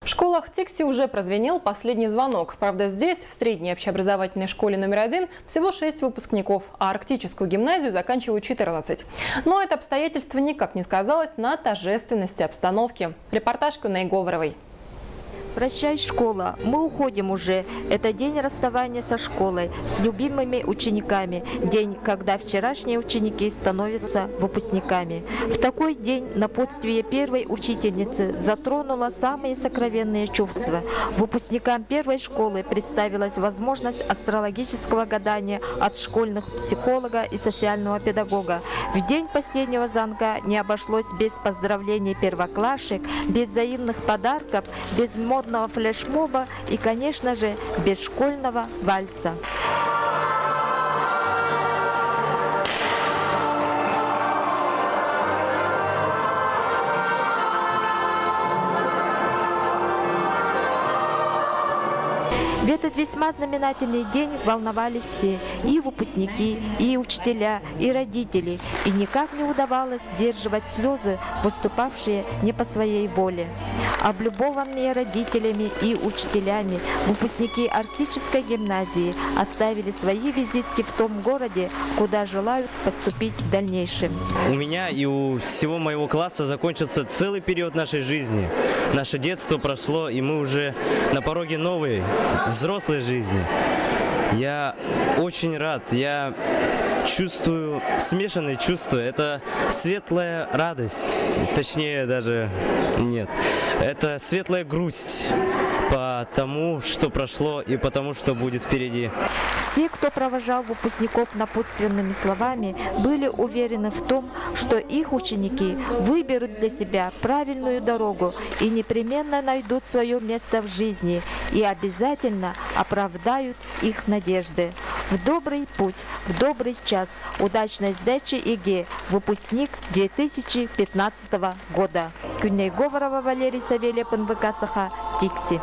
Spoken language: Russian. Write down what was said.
В школах Тикси уже прозвенел последний звонок. Правда, здесь, в средней общеобразовательной школе номер 1, всего 6 выпускников, а арктическую гимназию заканчивают 14. Но это обстоятельство никак не сказалось на торжественности обстановки. Репортаж Куней Говоровой. Прощай, школа, мы уходим уже. Это день расставания со школой, с любимыми учениками. День, когда вчерашние ученики становятся выпускниками. В такой день напутствие первой учительницы затронуло самые сокровенные чувства. Выпускникам первой школы представилась возможность астрологического гадания от школьных психолога и социального педагога. В день последнего звонка не обошлось без поздравлений первоклашек, без взаимных подарков, без модного флешмоба и, конечно же, без школьного вальса. В этот весьма знаменательный день волновали все, и выпускники, и учителя, и родители, и никак не удавалось сдерживать слезы, выступавшие не по своей воле. Облюбованные родителями и учителями, выпускники арктической гимназии оставили свои визитки в том городе, куда желают поступить в дальнейшем. У меня и у всего моего класса закончился целый период нашей жизни. Наше детство прошло, и мы уже на пороге новой, взрослой жизни. Я очень рад, я чувствую смешанные чувства. Это светлая радость, точнее даже нет. Это светлая грусть по тому, что прошло, и по тому, что будет впереди. Все, кто провожал выпускников напутственными словами, были уверены в том, что их ученики выберут для себя правильную дорогу и непременно найдут свое место в жизни и обязательно оправдают их надежды. В добрый путь, в добрый час, удачной сдачи ЕГЭ, выпускник 2015 года. Куней Говорова, Валерий Савельев, НВК Саха, Тикси.